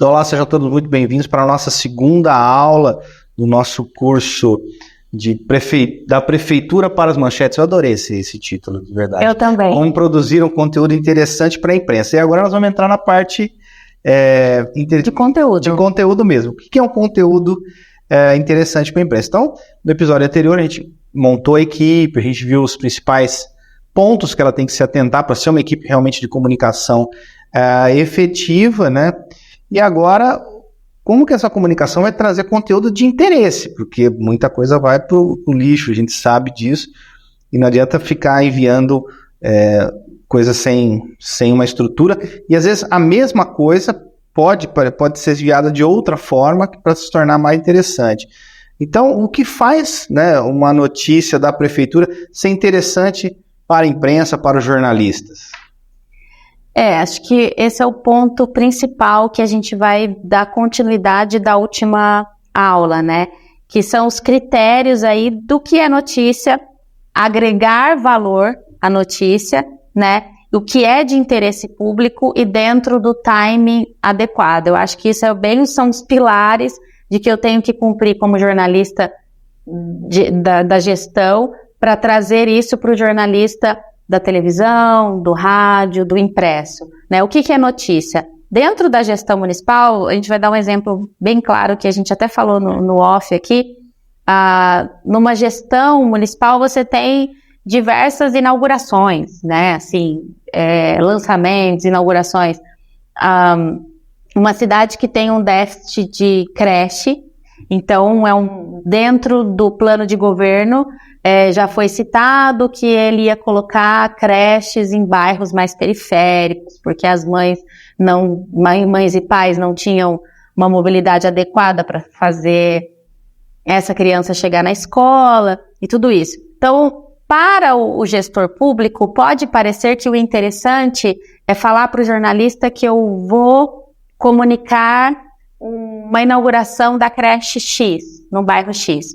Olá, sejam todos muito bem-vindos para a nossa segunda aula do nosso curso da Prefeitura para as Manchetes. Eu adorei esse título, de verdade. Eu também. Como produzir um conteúdo interessante para a imprensa. E agora nós vamos entrar na parte de conteúdo. De conteúdo mesmo. O que é um conteúdo interessante para a imprensa? Então, no episódio anterior, a gente montou a equipe, a gente viu os principais pontos que ela tem que se atentar para ser uma equipe realmente de comunicação efetiva, né? E agora, como que essa comunicação vai trazer conteúdo de interesse? Porque muita coisa vai para o lixo, a gente sabe disso, e não adianta ficar enviando coisas sem uma estrutura, e às vezes a mesma coisa pode ser enviada de outra forma para se tornar mais interessante. Então, o que faz, né, uma notícia da prefeitura ser interessante para a imprensa, para os jornalistas? Acho que esse é o ponto principal que a gente vai dar continuidade da última aula, né? Que são os critérios aí do que é notícia, agregar valor à notícia, né? O que é de interesse público e dentro do timing adequado. Eu acho que isso são os pilares de que eu tenho que cumprir como jornalista da gestão para trazer isso para o jornalista da televisão, do rádio, do impresso, né? O que é notícia? Dentro da gestão municipal, a gente vai dar um exemplo bem claro que a gente até falou no off aqui. Numa gestão municipal você tem diversas inaugurações, né? Assim, lançamentos, inaugurações. Uma cidade que tem um déficit de creche, então dentro do plano de governo, já foi citado que ele ia colocar creches em bairros mais periféricos, porque as mães e pais não tinham uma mobilidade adequada para fazer essa criança chegar na escola e tudo isso. Então, para o gestor público, pode parecer que o interessante é falar para o jornalista que eu vou comunicar uma inauguração da creche X, no bairro X.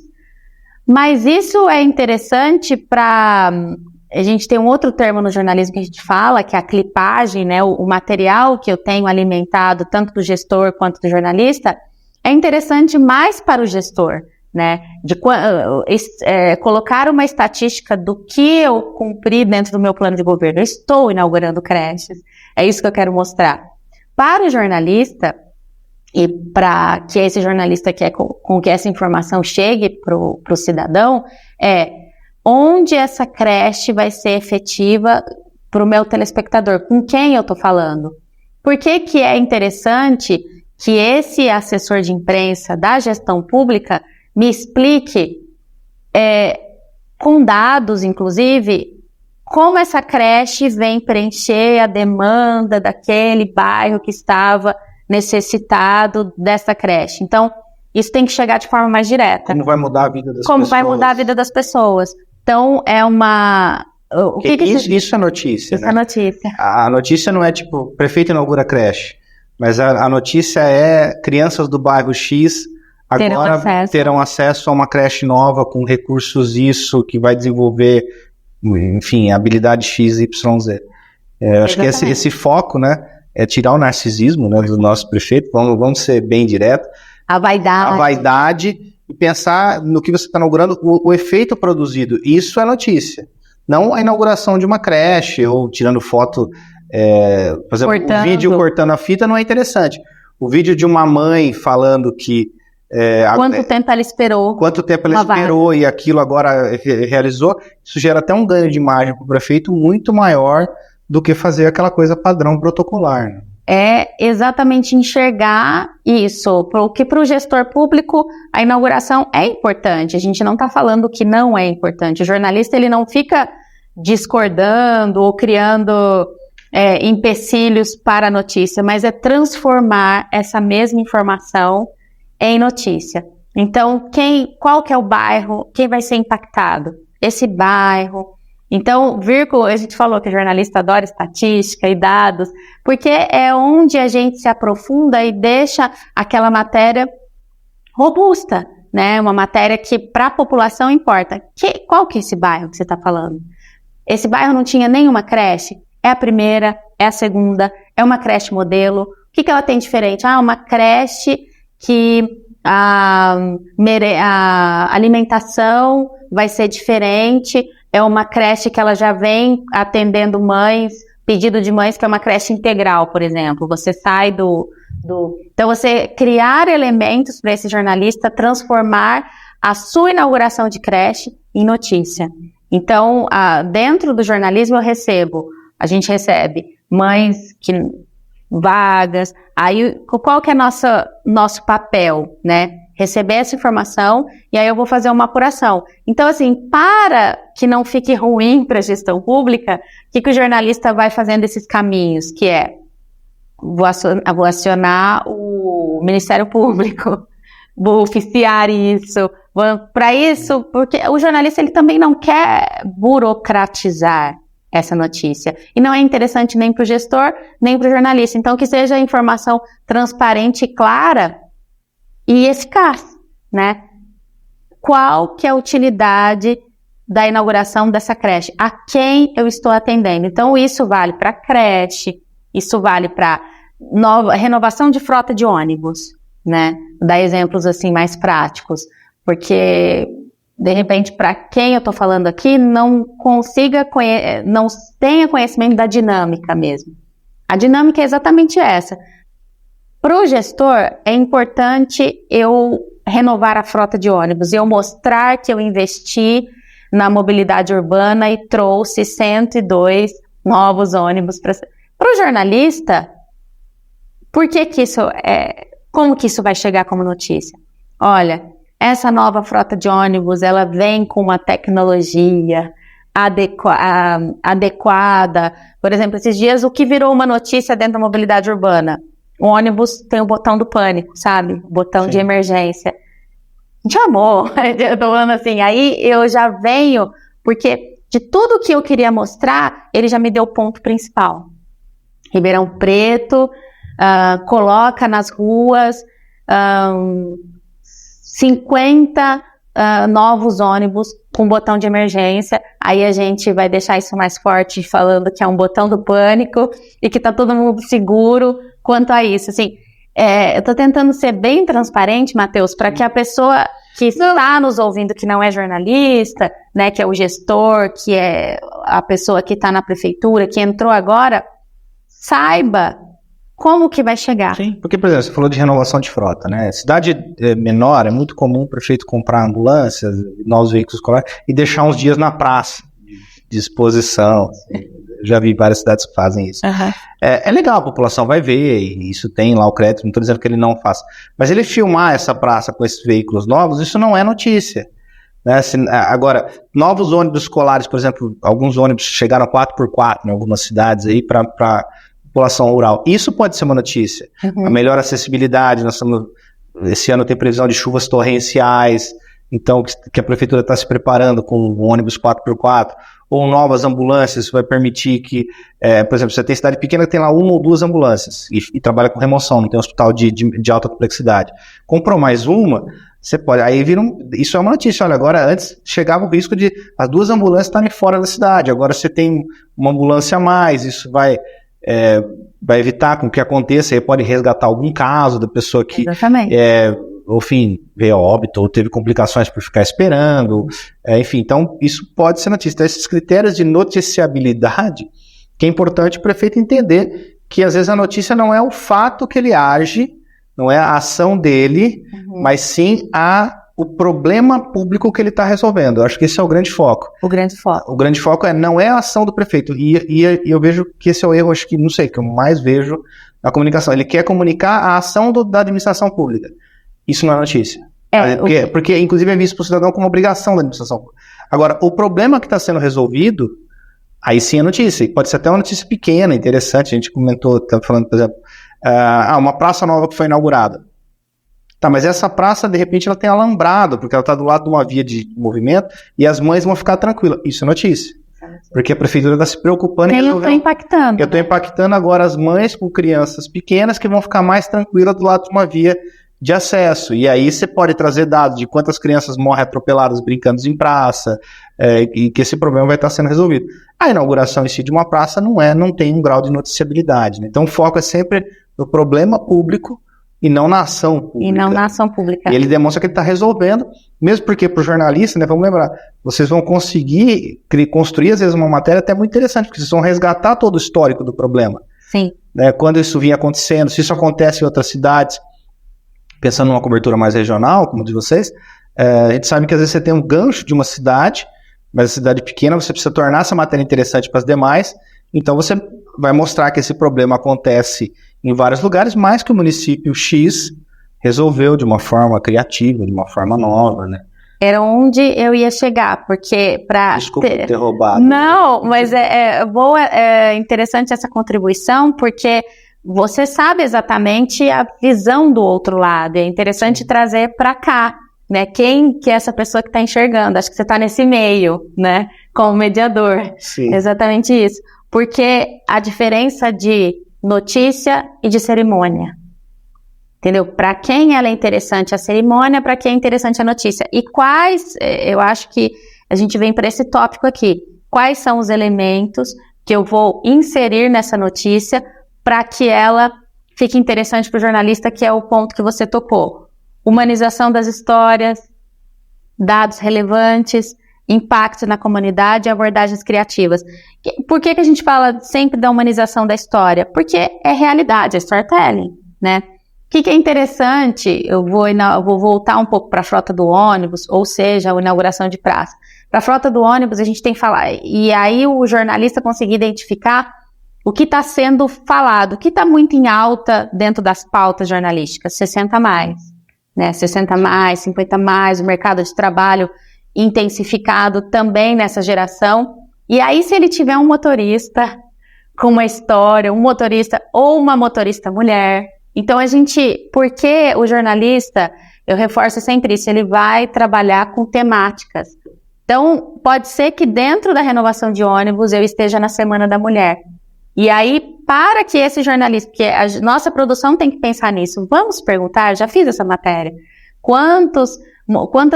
Mas isso é interessante para... A gente tem um outro termo no jornalismo que a gente fala, que é a clipagem, né? O material que eu tenho alimentado, tanto do gestor quanto do jornalista, é interessante mais para o gestor, né? Colocar uma estatística do que eu cumpri dentro do meu plano de governo. Eu estou inaugurando creches. É isso que eu quero mostrar. Para o jornalista, e para que esse jornalista quer com que essa informação chegue para o cidadão, onde essa creche vai ser efetiva para o meu telespectador, com quem eu estou falando. Por que é interessante que esse assessor de imprensa da gestão pública me explique, com dados inclusive, como essa creche vem preencher a demanda daquele bairro que estava necessitado dessa creche. Então, isso tem que chegar de forma mais direta. Como vai mudar a vida das pessoas? Como vai mudar a vida das pessoas. Então, Isso é notícia, Isso né? é notícia. A notícia não é tipo, prefeito inaugura creche, mas a notícia é crianças do bairro X agora terão acesso a uma creche nova com recursos que vai desenvolver, enfim, habilidade X, Y, Z. Acho que esse foco, né, é tirar o narcisismo, né, do nosso prefeito, vamos ser bem direto. A vaidade e pensar no que você está inaugurando, o efeito produzido. Isso é notícia. Não a inauguração de uma creche ou tirando foto, por exemplo, o vídeo cortando a fita não é interessante. O vídeo de uma mãe falando que... Quanto tempo ela esperou e aquilo agora realizou, isso gera até um ganho de imagem para o prefeito muito maior do que fazer aquela coisa padrão protocolar. Né? É exatamente enxergar isso, porque para o gestor público a inauguração é importante, a gente não está falando que não é importante, o jornalista ele não fica discordando ou criando empecilhos para a notícia, mas é transformar essa mesma informação em notícia. Então, qual que é o bairro, quem vai ser impactado? Esse bairro. Então, a gente falou que o jornalista adora estatística e dados, porque é onde a gente se aprofunda e deixa aquela matéria robusta, né? Uma matéria que para a população importa. Qual que é esse bairro que você está falando? Esse bairro não tinha nenhuma creche? É a primeira, é a segunda, é uma creche modelo, que ela tem diferente? Uma creche que a alimentação vai ser diferente, é uma creche que ela já vem atendendo mães, pedido de mães, que é uma creche integral, por exemplo. Você sai Então, você criar elementos para esse jornalista transformar a sua inauguração de creche em notícia. Então, dentro do jornalismo a gente recebe mães vagas, aí qual que é nosso papel, né? Receber essa informação e aí eu vou fazer uma apuração. Então, assim, para que não fique ruim para a gestão pública, o que o jornalista vai fazendo esses caminhos, que é vou acionar o Ministério Público, vou oficiar isso, para isso, porque o jornalista ele também não quer burocratizar essa notícia. E não é interessante nem para o gestor, nem para o jornalista. Então, que seja informação transparente, clara e eficaz, né? Qual que é a utilidade da inauguração dessa creche? A quem eu estou atendendo? Então, isso vale para creche, isso vale para renovação de frota de ônibus, né? Vou dar exemplos assim mais práticos, porque de repente, para quem eu estou falando aqui, não tenha conhecimento da dinâmica mesmo. A dinâmica é exatamente essa. Para o gestor, é importante eu renovar a frota de ônibus, eu mostrar que eu investi na mobilidade urbana e trouxe 102 novos ônibus para o jornalista. Como que isso vai chegar como notícia? Olha, essa nova frota de ônibus, ela vem com uma tecnologia adequada. Por exemplo, esses dias, o que virou uma notícia dentro da mobilidade urbana? O ônibus tem o botão do pânico, sabe? O botão de emergência. De amor, eu tô falando assim, aí eu já venho, porque de tudo que eu queria mostrar, ele já me deu o ponto principal. Ribeirão Preto coloca nas ruas 50 novos ônibus com botão de emergência. Aí a gente vai deixar isso mais forte falando que é um botão do pânico e que tá todo mundo seguro quanto a isso. Assim, eu tô tentando ser bem transparente, Matheus, para que a pessoa que está nos ouvindo, que não é jornalista, né, que é o gestor, que é a pessoa que está na prefeitura, que entrou agora, saiba como que vai chegar. Sim, porque, por exemplo, você falou de renovação de frota, né? Cidade menor, é muito comum o prefeito comprar ambulâncias, novos veículos escolares e deixar uns dias na praça de exposição. Assim. Já vi várias cidades que fazem isso. Uhum. É legal, a população vai ver, e isso tem lá o crédito, não estou dizendo que ele não faça. Mas ele filmar essa praça com esses veículos novos, isso não é notícia. Né? Agora, novos ônibus escolares, por exemplo, alguns ônibus chegaram a 4x4 em algumas cidades aí para população rural. Isso pode ser uma notícia. Uhum. A melhor acessibilidade, esse ano tem previsão de chuvas torrenciais, então que a prefeitura está se preparando com um ônibus 4x4, ou novas ambulâncias, vai permitir que, por exemplo, você tem cidade pequena que tem lá 1 ou 2 ambulâncias e trabalha com remoção, não tem hospital de alta complexidade. Comprou mais uma, você pode, aí isso é uma notícia, olha, agora antes chegava o risco de as 2 ambulâncias estarem fora da cidade, agora você tem uma ambulância a mais, isso vai evitar com que aconteça, aí pode resgatar algum caso da pessoa que enfim, veio a óbito ou teve complicações por ficar esperando, enfim, então isso pode ser notícia. Então, esses critérios de noticiabilidade, que é importante o prefeito entender que às vezes a notícia não é o fato que ele age, não é a ação dele, mas sim o problema público que ele está resolvendo. Eu acho que esse é o grande foco. O grande foco não é a ação do prefeito. E eu vejo que esse é o erro, acho que, não sei, que eu mais vejo na comunicação. Ele quer comunicar a ação da administração pública. Isso não é notícia. Porque, inclusive, é visto para o cidadão como obrigação da administração pública. Agora, o problema que está sendo resolvido, aí sim é notícia. Pode ser até uma notícia pequena, interessante. A gente comentou, estava falando, por exemplo, uma praça nova que foi inaugurada. Tá, mas essa praça, de repente, ela tem alambrado, porque ela está do lado de uma via de movimento, e as mães vão ficar tranquilas. Isso é notícia. Porque a prefeitura está se preocupando em resolver. Eu estou impactando agora as mães com crianças pequenas que vão ficar mais tranquilas do lado de uma via de acesso. E aí você pode trazer dados de quantas crianças morrem atropeladas brincando em praça, e que esse problema vai estar sendo resolvido. A inauguração em si de uma praça não tem um grau de noticiabilidade. Né? Então o foco é sempre no problema público e não na ação pública. E não na ação pública. E ele demonstra que ele está resolvendo, mesmo porque para o jornalista, né, vamos lembrar, vocês vão conseguir construir às vezes uma matéria até muito interessante, porque vocês vão resgatar todo o histórico do problema. Sim. Né, quando isso vinha acontecendo, se isso acontece em outras cidades, pensando numa cobertura mais regional, como de vocês, a gente sabe que às vezes você tem um gancho de uma cidade, mas a cidade pequena, você precisa tornar essa matéria interessante para as demais, então você vai mostrar que esse problema acontece em vários lugares, mas que o município X resolveu de uma forma criativa, de uma forma nova, né? Era onde eu ia chegar, porque para... Desculpa ter roubado. Não, mas é interessante essa contribuição, porque você sabe exatamente a visão do outro lado, é interessante trazer para cá, né? Quem que é essa pessoa que está enxergando? Acho que você está nesse meio, né? Como mediador. Sim. Exatamente isso. Porque a diferença de notícia e de cerimônia. Entendeu? Para quem ela é interessante a cerimônia, para quem é interessante a notícia. E quais, eu acho que a gente vem para esse tópico aqui, quais são os elementos que eu vou inserir nessa notícia para que ela fique interessante para o jornalista, que é o ponto que você tocou. Humanização das histórias, dados relevantes, impacto na comunidade e abordagens criativas. Por que a gente fala sempre da humanização da história? Porque é realidade, é storytelling, né? O que é interessante, eu vou voltar um pouco para a frota do ônibus, ou seja, a inauguração de praça. Para a frota do ônibus, a gente tem que falar, e aí o jornalista conseguir identificar o que está sendo falado, o que está muito em alta dentro das pautas jornalísticas, 60 mais, né? 60 mais, 50 mais, o mercado de trabalho intensificado também nessa geração. E aí, se ele tiver um motorista com uma história, um motorista ou uma motorista mulher, então porque o jornalista, eu reforço sempre isso, ele vai trabalhar com temáticas. Então, pode ser que dentro da renovação de ônibus eu esteja na Semana da Mulher. E aí, para que esse jornalista, porque a nossa produção tem que pensar nisso, vamos perguntar, já fiz essa matéria, quantas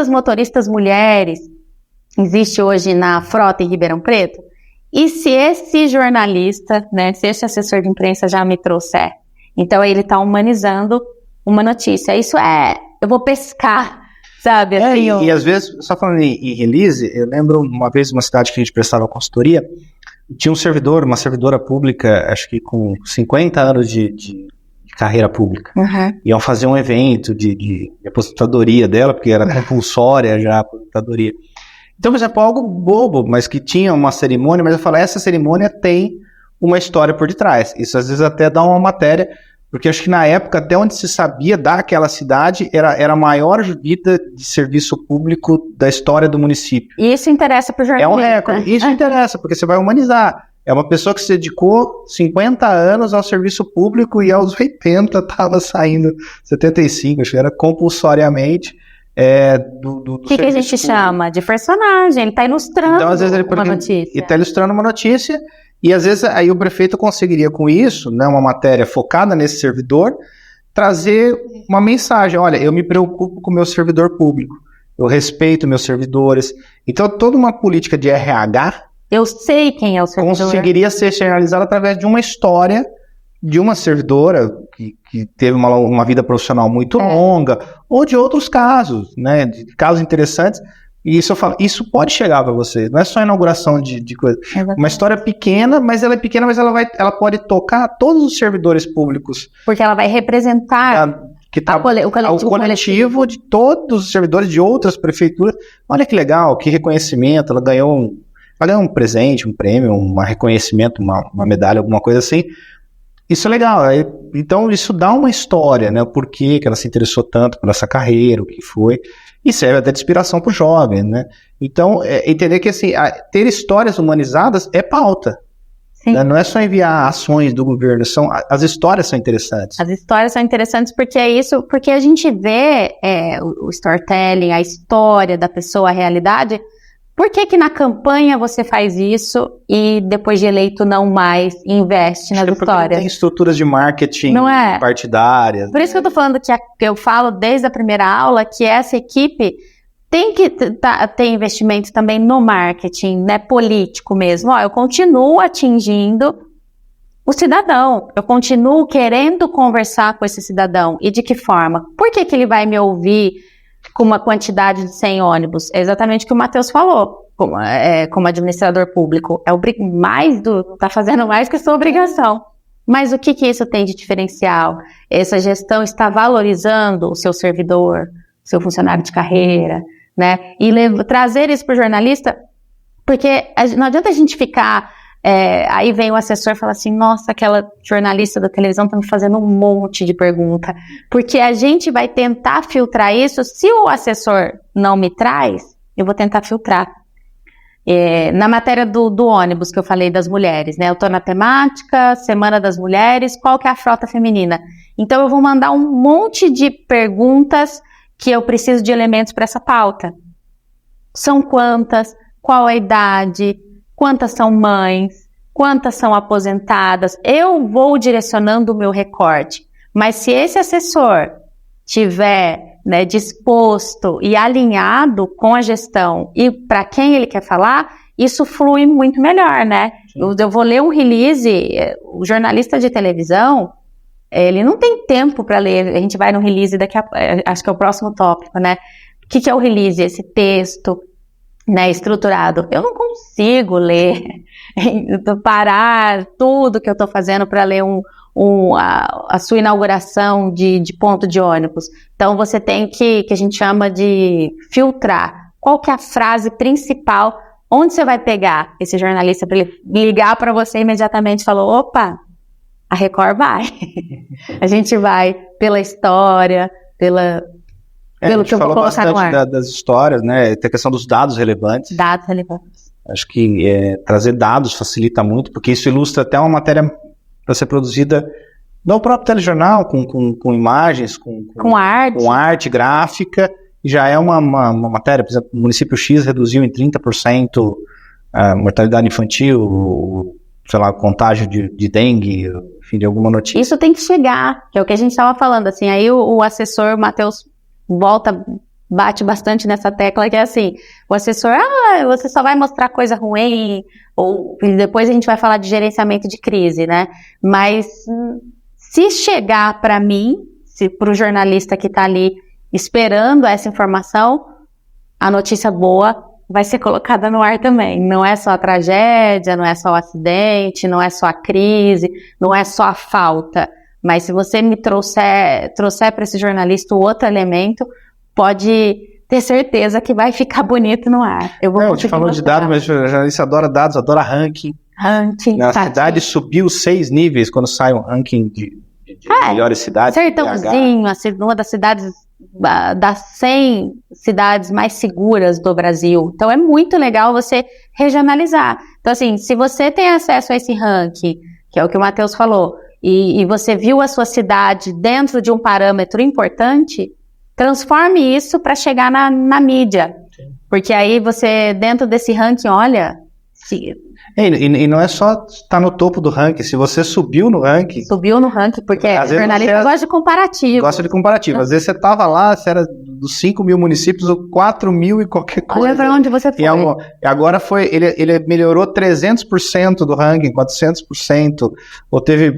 motoristas mulheres existe hoje na frota em Ribeirão Preto? E se esse jornalista, né, se esse assessor de imprensa já me trouxer, então ele está humanizando uma notícia. Isso eu vou pescar, sabe? Assim, e às vezes, só falando em release, eu lembro uma vez uma cidade que a gente prestava consultoria, tinha uma servidora pública, acho que com 50 anos de carreira pública. Uhum. Iam fazer um evento de aposentadoria dela, porque era compulsória já a aposentadoria. Então, por exemplo, algo bobo, mas que tinha uma cerimônia, mas eu falo, essa cerimônia tem uma história por detrás. Isso às vezes até dá uma matéria, porque acho que na época, até onde se sabia daquela cidade, era a maior vida de serviço público da história do município. E isso interessa para o jornalista. É um recorde. Isso interessa, porque você vai humanizar. É uma pessoa que se dedicou 50 anos ao serviço público e aos 80 estava saindo, 75, acho que era compulsoriamente, do O que a gente público. Chama? De personagem, ele está ilustrando Então, às vezes, uma notícia. Ele está ilustrando uma notícia, e às vezes aí o prefeito conseguiria com isso, né, uma matéria focada nesse servidor, trazer uma mensagem, olha, eu me preocupo com o meu servidor público, eu respeito meus servidores. Então, toda uma política de RH eu sei quem é o servidor. Conseguiria ser realizada através de uma história de uma servidora que teve uma vida profissional muito longa, ou de outros casos, né, de casos interessantes. E isso eu falo, isso pode chegar para você, não é só inauguração de coisa. Exatamente. Uma história pequena, mas ela ela pode tocar todos os servidores públicos. Porque ela vai representar o coletivo de todos os servidores de outras prefeituras. Olha que legal, que reconhecimento, ela ganhou um presente, um prêmio, um reconhecimento, uma medalha, alguma coisa assim. Isso é legal. Então, isso dá uma história, né? O porquê que ela se interessou tanto por essa carreira, o que foi. E serve até de inspiração para o jovem, né? Então, entender que assim, ter histórias humanizadas é pauta. Né? Não é só enviar ações do governo, as histórias são interessantes. As histórias são interessantes porque é isso, porque a gente vê o storytelling, a história da pessoa, a realidade. Por que na campanha você faz isso e depois de eleito não mais investe nas histórias? Tem estruturas de marketing partidárias. Por isso que eu tô falando que eu falo desde a primeira aula que essa equipe tem que ter investimento também no marketing, né, político mesmo. Eu continuo atingindo o cidadão. Eu continuo querendo conversar com esse cidadão. E de que forma? Por que ele vai me ouvir com uma quantidade de 100 ônibus? É exatamente o que o Matheus falou, como administrador público. Tá fazendo mais que a sua obrigação. Mas o que isso tem de diferencial? Essa gestão está valorizando o seu servidor, seu funcionário de carreira, né? E trazer isso para o jornalista, porque não adianta a gente ficar... aí vem o assessor e fala assim, nossa, aquela jornalista da televisão está me fazendo um monte de pergunta. Porque a gente vai tentar filtrar isso. Se o assessor não me traz, eu vou tentar filtrar. Na matéria do ônibus que eu falei das mulheres, né? Eu estou na temática, Semana das Mulheres, qual que é a frota feminina? Então eu vou mandar um monte de perguntas que eu preciso de elementos para essa pauta. São quantas? Qual a idade? Quantas são mães? Quantas são aposentadas? Eu vou direcionando o meu recorte. Mas se esse assessor tiver, né, disposto e alinhado com a gestão e para quem ele quer falar, isso flui muito melhor, né? Eu vou ler um release, o jornalista de televisão, ele não tem tempo para ler, a gente vai no release acho que é o próximo tópico, né? O que é o release? Esse texto, né, estruturado. Eu não consigo ler, parar tudo que eu estou fazendo para ler a sua inauguração de ponto de ônibus. Então você tem que a gente chama de filtrar. Qual que é a frase principal? Onde você vai pegar esse jornalista para ele ligar para você imediatamente e falar, opa, a Record vai. A gente vai pela história, pelo que eu vou colocar no ar. Das histórias, né? Tem a questão dos dados relevantes. Dados relevantes. Acho que trazer dados facilita muito, porque isso ilustra até uma matéria para ser produzida no próprio telejornal, com imagens, com arte gráfica, e já é uma matéria. Por exemplo, o município X reduziu em 30% a mortalidade infantil, sei lá, contágio de dengue, enfim, de alguma notícia. Isso tem que chegar, que é o que a gente estava falando, assim, aí o assessor Matheus bate bastante nessa tecla, que é assim, o assessor, você só vai mostrar coisa ruim, ou depois a gente vai falar de gerenciamento de crise, né? Mas se chegar para mim, para o jornalista que está ali esperando essa informação, a notícia boa vai ser colocada no ar também. Não é só a tragédia, não é só o acidente, não é só a crise, não é só a falta. Mas se você me trouxer para esse jornalista o outro elemento, pode ter certeza que vai ficar bonito no ar. Eu te falou de dados, mas o jornalista adora dados, adora ranking. Na cidade subiu 6 níveis quando sai um ranking de melhores cidades. Sertãozinho, uma das cidades, das 100 cidades mais seguras do Brasil. Então é muito legal você regionalizar. Então assim, se você tem acesso a esse ranking, que é o que o Matheus falou, e você viu a sua cidade dentro de um parâmetro importante, transforme isso para chegar na mídia. Sim. Porque aí você, dentro desse ranking, olha... E não é só estar no topo do ranking, se você subiu no ranking... Porque o jornalista gosta de comparativo. Gosta de comparativo. Às vezes você estava lá, você era dos 5 mil municípios, ou 4 mil e qualquer coisa. Olha para onde você foi. E agora ele melhorou 300% do ranking, 400%,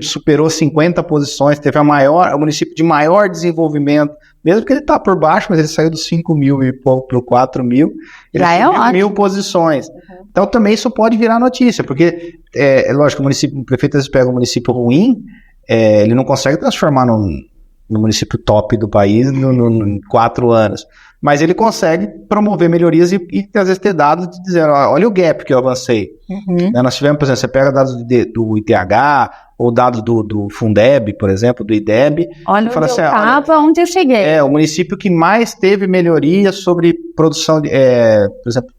superou 50 posições, teve o município de maior desenvolvimento, mesmo que ele está por baixo, mas ele saiu dos 5 mil e pouco para o 4 mil, ele subiu 1000 posições. Uhum. Então também isso pode virar notícia, porque é lógico, o prefeito às vezes pega um município ruim, ele não consegue transformar no município top do país em 4 anos, mas ele consegue promover melhorias e às vezes ter dados de dizer, olha o gap que eu avancei. Uhum. Nós tivemos, por exemplo, você pega dados do ITH, ou dados do Fundeb, por exemplo, do IDEB. Olha onde eu estava, onde eu cheguei. O município que mais teve melhoria sobre produção, por exemplo,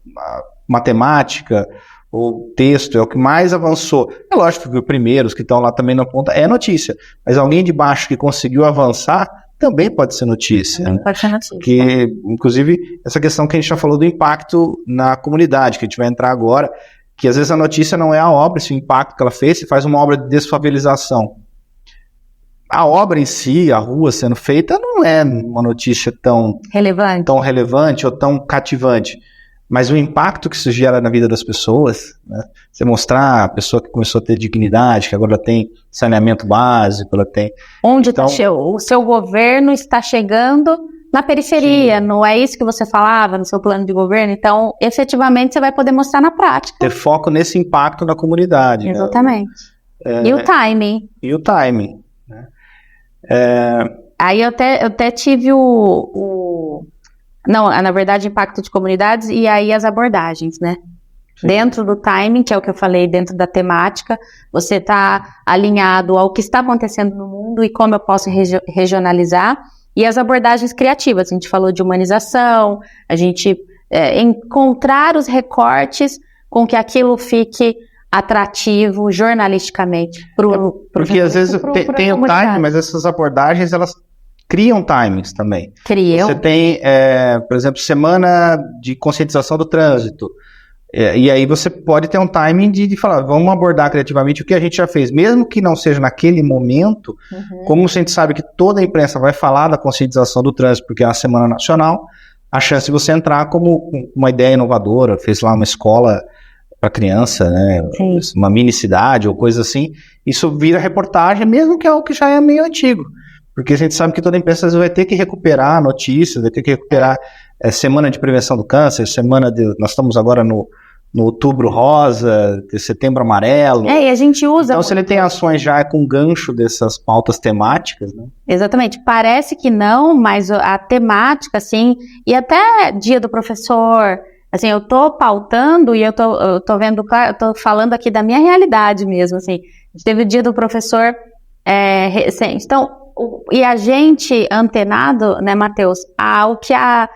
matemática ou texto, é o que mais avançou. É lógico que os primeiros que estão lá também na ponta é notícia, mas alguém de baixo que conseguiu avançar também pode ser notícia. Também pode ser notícia. Porque, inclusive, essa questão que a gente já falou do impacto na comunidade, que a gente vai entrar agora, que às vezes a notícia não é a obra, esse impacto que ela fez, se faz uma obra de desfavelização. A obra em si, a rua sendo feita, não é uma notícia tão relevante ou tão cativante. mas o impacto que isso gera na vida das pessoas, né? Você mostrar a pessoa que começou a ter dignidade, que agora tem saneamento básico, ela tem... Onde então, o seu governo está chegando na periferia, sim. Não é isso que você falava no seu plano de governo? Então, efetivamente, você vai poder mostrar na prática. Ter foco nesse impacto na comunidade. Exatamente. Né? E o timing. E o timing. Né? Aí eu até tive Não, na verdade, impacto de comunidades e aí as abordagens, né? Sim. Dentro do timing, que é o que eu falei, dentro da temática, você está alinhado ao que está acontecendo no mundo e como eu posso regionalizar. E as abordagens criativas, a gente falou de humanização, a gente encontrar os recortes com que aquilo fique atrativo jornalisticamente. Porque às vezes tem o timing, mas essas abordagens, elas criam timings também. Criam. Você tem, por exemplo, semana de conscientização do trânsito. E aí você pode ter um timing de falar, vamos abordar criativamente o que a gente já fez, mesmo que não seja naquele momento, como a gente sabe que toda a imprensa vai falar da conscientização do trânsito, porque é uma semana nacional, a chance de você entrar como uma ideia inovadora, fez lá uma escola para criança, né, uma mini cidade ou coisa assim, isso vira reportagem, mesmo que é algo que já é meio antigo. Porque a gente sabe que toda empresa vai ter que recuperar notícias, vai ter que recuperar semana de prevenção do câncer, nós estamos agora no outubro rosa, setembro amarelo. E a gente usa... Então, se ele tem ações já com gancho dessas pautas temáticas, né? Exatamente. Parece que não, mas a temática, assim, e até dia do professor, assim, eu tô pautando e eu tô vendo, eu tô falando aqui da minha realidade mesmo, assim. A gente teve o dia do professor recente. Então, e a gente antenado, né, Matheus, ao que a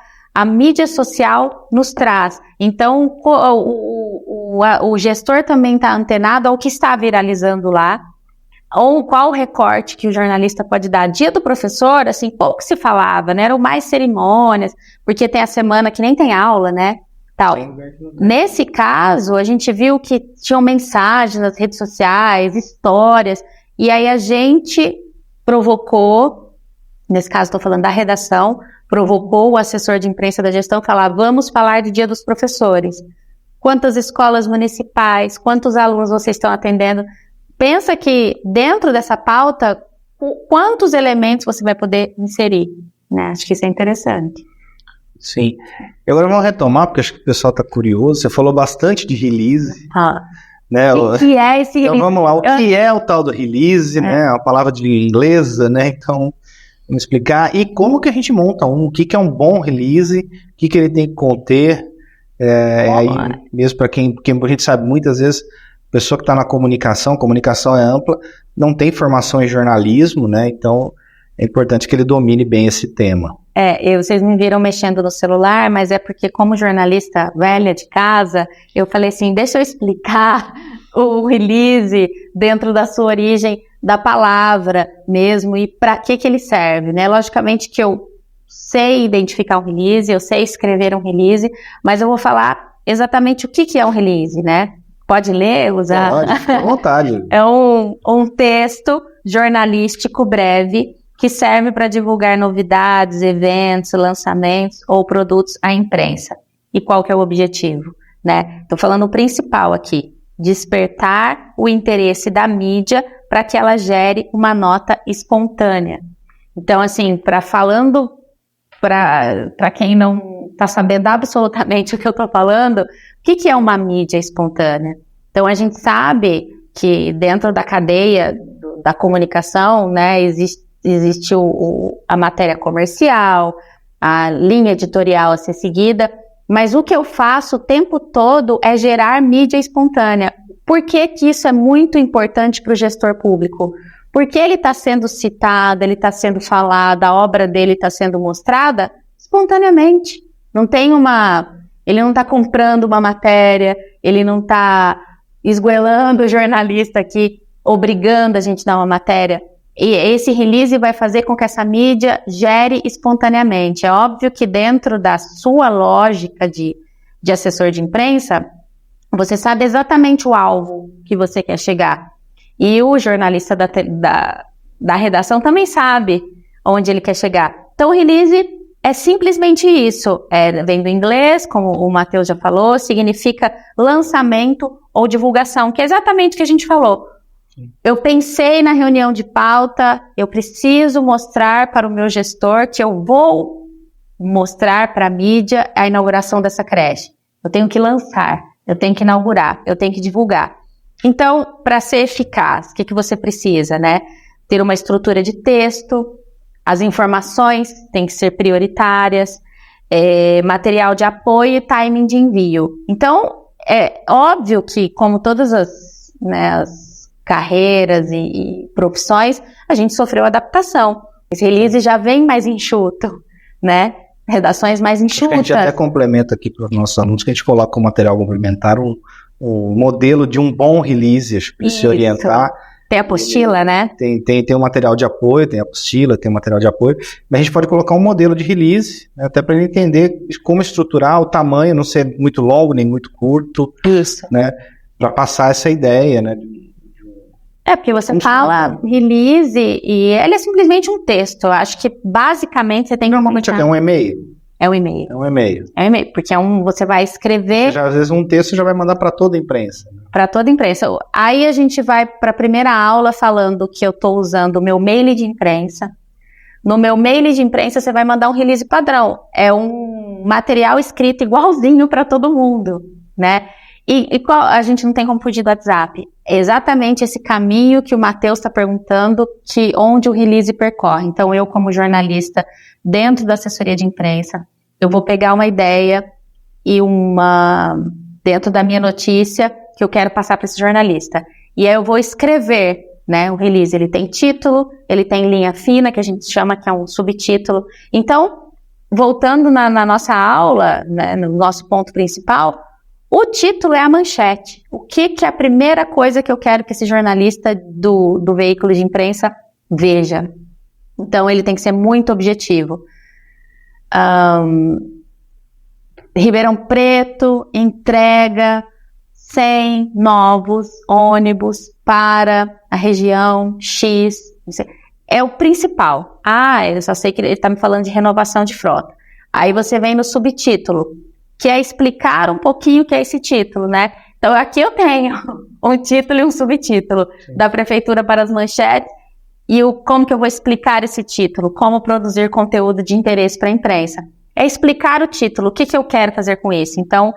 mídia social nos traz. Então, o gestor também está antenado ao que está viralizando lá, ou qual recorte que o jornalista pode dar. Dia do professor, assim, pouco se falava, né? Eram mais cerimônias, porque tem a semana que nem tem aula, né? Tal. Nesse caso, a gente viu que tinham mensagens nas redes sociais, histórias, e aí a gente provocou, nesse caso estou falando da redação, provocou o assessor de imprensa da gestão a falar, vamos falar do Dia dos Professores. Quantas escolas municipais, quantos alunos vocês estão atendendo? Pensa que dentro dessa pauta, quantos elementos você vai poder inserir, né? Acho que isso é interessante. Sim. E agora vamos retomar, porque acho que o pessoal está curioso. Você falou bastante de release. Né? O que é esse release? Então vamos lá, o que é o tal do release, né? A palavra de inglesa, né? Então, vamos explicar. E como que a gente monta o que é um bom release, o que ele tem que conter. Aí, mesmo para quem a gente sabe, muitas vezes, a pessoa que está na comunicação é ampla, não tem formação em jornalismo, né? Então, é importante que ele domine bem esse tema. Vocês me viram mexendo no celular, mas é porque como jornalista velha de casa, eu falei assim, deixa eu explicar o release dentro da sua origem da palavra mesmo e para que ele serve, né? Logicamente que eu sei identificar um release, eu sei escrever um release, mas eu vou falar exatamente o que é um release, né? Pode ler, usar? Pode, fica à vontade. É um texto jornalístico breve que serve para divulgar novidades, eventos, lançamentos ou produtos à imprensa. E qual que é o objetivo, né? Estou falando o principal aqui, despertar o interesse da mídia para que ela gere uma nota espontânea. Então, assim, para quem não está sabendo absolutamente o que eu estou falando, o que é uma mídia espontânea? Então, a gente sabe que dentro da cadeia da comunicação, né, existe a matéria comercial, a linha editorial a ser seguida, mas o que eu faço o tempo todo é gerar mídia espontânea. Por que que isso é muito importante para o gestor público? Porque ele está sendo citado, ele está sendo falado, a obra dele está sendo mostrada espontaneamente. Ele não está comprando uma matéria, ele não está esgoelando o jornalista aqui, obrigando a gente a dar uma matéria. E esse release vai fazer com que essa mídia gere espontaneamente. É óbvio que dentro da sua lógica de assessor de imprensa, você sabe exatamente o alvo que você quer chegar. E o jornalista da redação também sabe onde ele quer chegar. Então o release É simplesmente isso. Vem do inglês, como o Matheus já falou, significa lançamento ou divulgação, que é exatamente o que a gente falou. Eu pensei na reunião de pauta, eu preciso mostrar para o meu gestor que eu vou mostrar para a mídia a inauguração dessa creche. Eu tenho que lançar, eu tenho que inaugurar, eu tenho que divulgar. Então, para ser eficaz, o que você precisa, né? Ter uma estrutura de texto, as informações têm que ser prioritárias, material de apoio e timing de envio. Então, é óbvio que, como todas as carreiras e profissões, a gente sofreu adaptação. Esse release já vem mais enxuto, né? Redações mais enxutas. A gente até complementa aqui para os nossos alunos que a gente coloca como material complementar um modelo de um bom release para se orientar. Tem a apostila, né? Tem um material de apoio, tem a apostila, tem um material de apoio, mas a gente pode colocar um modelo de release, né, até para ele entender como estruturar o tamanho, não ser muito longo nem muito curto. Isso. Né, para passar essa ideia, né? Porque você fala release e ele é simplesmente um texto. Eu acho que basicamente você tem que... Normalmente é um e-mail. É um e-mail. É um e-mail. É um e-mail, porque você vai escrever... Às vezes um texto já vai mandar para toda a imprensa. Né? Para toda a imprensa. Aí a gente vai para a primeira aula falando que eu estou usando o meu mail de imprensa. No meu mail de imprensa você vai mandar um release padrão. É um material escrito igualzinho para todo mundo, né? E qual, a gente não tem como fugir do WhatsApp. É exatamente esse caminho que o Matheus está perguntando, onde o release percorre. Então, eu, como jornalista, dentro da assessoria de imprensa, eu vou pegar uma ideia e dentro da minha notícia que eu quero passar para esse jornalista. E aí eu vou escrever, né? O release, ele tem título, ele tem linha fina, que a gente chama que é um subtítulo. Então, voltando na nossa aula, né, no nosso ponto principal, o título é a manchete. O que é a primeira coisa que eu quero que esse jornalista do veículo de imprensa veja? Então, ele tem que ser muito objetivo. Ribeirão Preto entrega 100 novos ônibus para a região X. É o principal. Eu só sei que ele está me falando de renovação de frota. Aí você vem no subtítulo, que é explicar um pouquinho o que é esse título, né? Então, aqui eu tenho um título e um subtítulo. Sim. Da Prefeitura para as manchetes e como que eu vou explicar esse título, como produzir conteúdo de interesse para a imprensa. É explicar o título, o que eu quero fazer com isso. Então,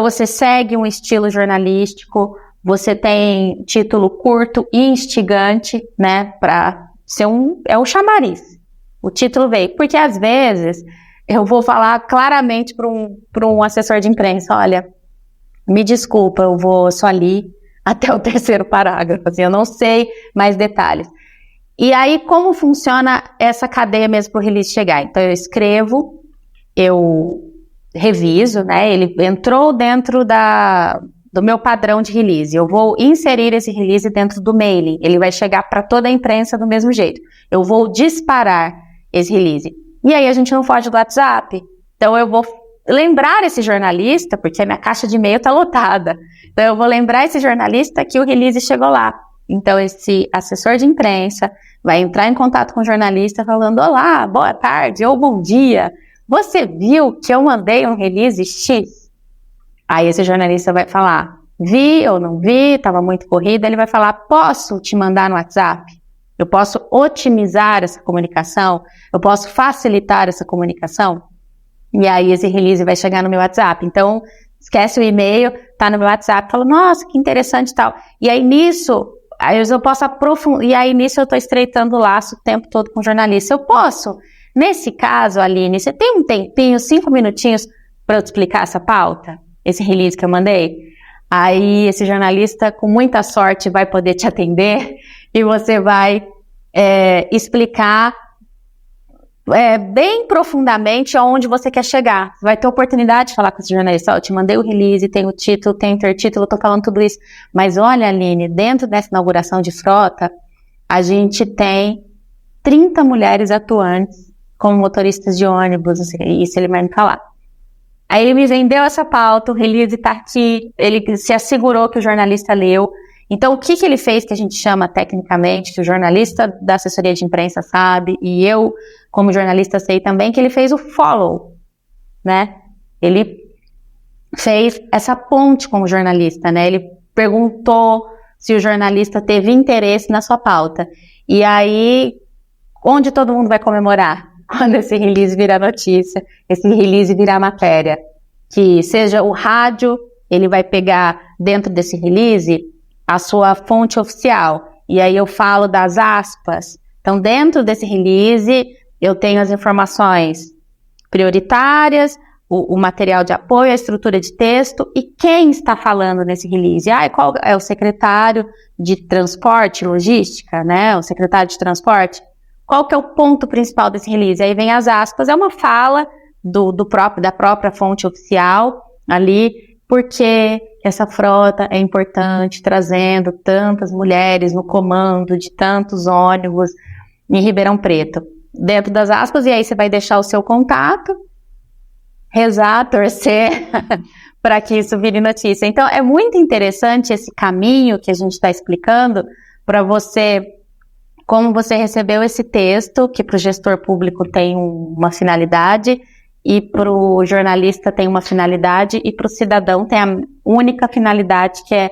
você segue um estilo jornalístico, você tem título curto e instigante, né, para ser é o chamariz. O título veio, porque às vezes eu vou falar claramente para um assessor de imprensa, olha, me desculpa, eu vou só li até o 3º parágrafo, assim, eu não sei mais detalhes. E aí, como funciona essa cadeia mesmo para o release chegar? Então, eu escrevo, eu reviso, né, ele entrou dentro do meu padrão de release, eu vou inserir esse release dentro do mailing, ele vai chegar para toda a imprensa do mesmo jeito, eu vou disparar esse release. E aí a gente não foge do WhatsApp. Então eu vou lembrar esse jornalista, porque a minha caixa de e-mail está lotada. Então eu vou lembrar esse jornalista que o release chegou lá. Então esse assessor de imprensa vai entrar em contato com o jornalista falando: olá, boa tarde ou bom dia. Você viu que eu mandei um release X? Aí esse jornalista vai falar: vi ou não vi, estava muito corrida. Ele vai falar: posso te mandar no WhatsApp? Eu posso otimizar essa comunicação? Eu posso facilitar essa comunicação? E aí esse release vai chegar no meu WhatsApp. Então, esquece o e-mail, tá no meu WhatsApp, fala, nossa, que interessante e tal. E aí nisso, eu posso aprofundar, e aí nisso eu tô estreitando o laço o tempo todo com o jornalista. Eu posso, nesse caso, Aline, você tem um tempinho, 5 minutinhos para eu te explicar essa pauta? Esse release que eu mandei? Aí esse jornalista, com muita sorte, vai poder te atender e você vai explicar bem profundamente aonde você quer chegar. Você vai ter oportunidade de falar com esse jornalista: eu te mandei o release, tem o título, tem o intertítulo, eu tô falando tudo isso. Mas olha, Aline, dentro dessa inauguração de frota, a gente tem 30 mulheres atuantes como motoristas de ônibus, isso ele vai me falar. Aí ele me vendeu essa pauta, o release tá aqui, ele se assegurou que o jornalista leu, Então, o que ele fez que a gente chama tecnicamente, que o jornalista da assessoria de imprensa sabe, e eu, como jornalista, sei também, que ele fez o follow, né? Ele fez essa ponte com o jornalista, né? Ele perguntou se o jornalista teve interesse na sua pauta. E aí, onde todo mundo vai comemorar? Quando esse release virar notícia, esse release virar matéria. Que seja o rádio, ele vai pegar dentro desse release a sua fonte oficial. E aí eu falo das aspas. Então, dentro desse release, eu tenho as informações prioritárias, o material de apoio, a estrutura de texto e quem está falando nesse release. Qual é o secretário de transporte, logística, né? O secretário de transporte. Qual que é o ponto principal desse release? Aí vem as aspas, é uma fala da própria fonte oficial ali, porque essa frota é importante, trazendo tantas mulheres no comando de tantos ônibus em Ribeirão Preto. Dentro das aspas, e aí você vai deixar o seu contato, rezar, torcer para que isso vire notícia. Então, é muito interessante esse caminho que a gente está explicando para você, como você recebeu esse texto, que para o gestor público tem uma finalidade, e para o jornalista tem uma finalidade, e para o cidadão tem a única finalidade, que é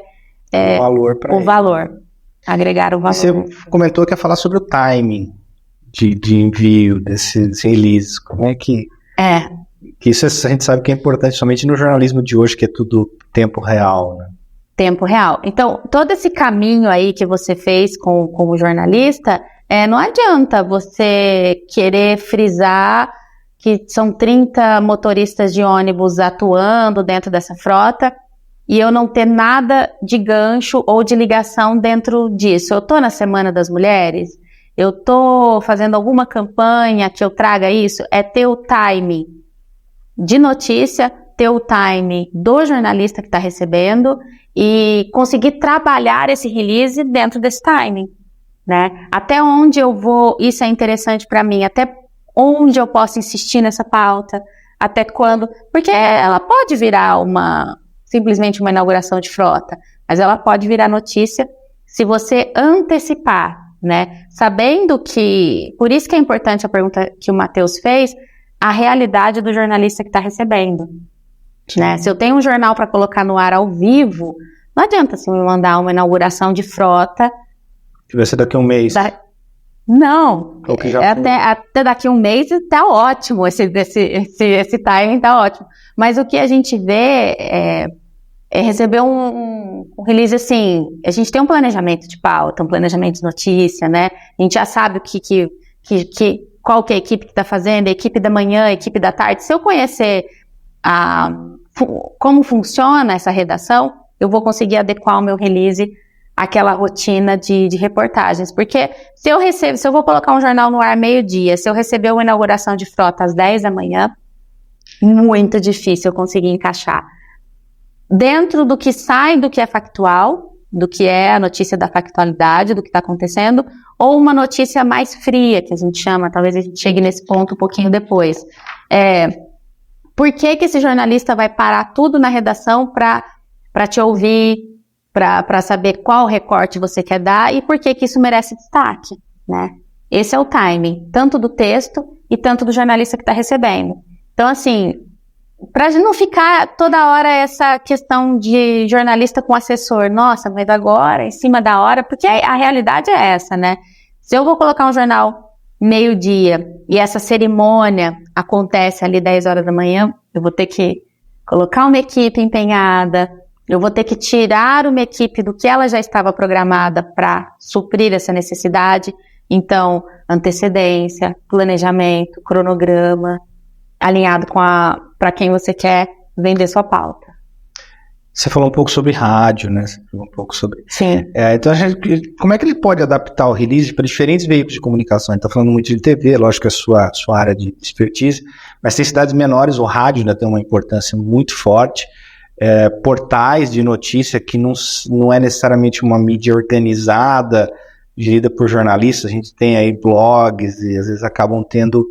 o valor, agregar o valor. Você comentou que ia falar sobre o timing de envio desses releases. Como é que... Que isso a gente sabe que é importante somente no jornalismo de hoje, que é tudo tempo real, né? Tempo real. Então, todo esse caminho aí que você fez com o jornalista, não adianta você querer frisar que são 30 motoristas de ônibus atuando dentro dessa frota e eu não ter nada de gancho ou de ligação dentro disso. Eu estou na Semana das Mulheres, eu estou fazendo alguma campanha que eu traga isso, é ter o timing de notícia, ter o timing do jornalista que está recebendo e conseguir trabalhar esse release dentro desse timing, né? Até onde eu vou, isso é interessante para mim, até onde eu posso insistir nessa pauta, até quando, porque ela pode virar simplesmente uma inauguração de frota, mas ela pode virar notícia se você antecipar, né? Sabendo que, por isso que é importante a pergunta que o Matheus fez, a realidade do jornalista que está recebendo, né? Se eu tenho um jornal para colocar no ar ao vivo, não adianta assim, me mandar uma inauguração de frota. Que vai ser daqui a um mês. Não, até daqui a um mês está ótimo, esse timing está ótimo. Mas o que a gente vê é receber um release assim, a gente tem um planejamento de pauta, um planejamento de notícia, né? A gente já sabe qual que é a equipe que está fazendo, a equipe da manhã, a equipe da tarde. Se eu conhecer como funciona essa redação, eu vou conseguir adequar o meu release àquela rotina de reportagens. Porque se eu vou colocar um jornal no ar meio-dia, se eu receber uma inauguração de frota às 10 da manhã, muito difícil eu conseguir encaixar. Dentro do que sai do que é factual, do que é a notícia da factualidade, do que está acontecendo, ou uma notícia mais fria, que a gente chama, talvez a gente chegue nesse ponto um pouquinho depois. Por que esse jornalista vai parar tudo na redação para te ouvir, para saber qual recorte você quer dar e por que isso merece destaque, né? Esse é o timing, tanto do texto e tanto do jornalista que está recebendo. Então, assim, para não ficar toda hora essa questão de jornalista com assessor, nossa, mas agora, em cima da hora, porque a realidade é essa, né? Se eu vou colocar um jornal meio-dia e essa cerimônia acontece ali 10 horas da manhã, eu vou ter que colocar uma equipe empenhada, eu vou ter que tirar uma equipe do que ela já estava programada para suprir essa necessidade. Então, antecedência, planejamento, cronograma, alinhado para quem você quer vender sua pauta. Você falou um pouco sobre rádio, né? Você falou um pouco sobre... Sim. Então, como é que ele pode adaptar o release para diferentes veículos de comunicação? Ele está falando muito de TV, lógico que é a sua área de expertise, mas tem cidades menores, o rádio ainda tem uma importância muito forte. Portais de notícia que não é necessariamente uma mídia organizada, gerida por jornalistas, a gente tem aí blogs e às vezes acabam tendo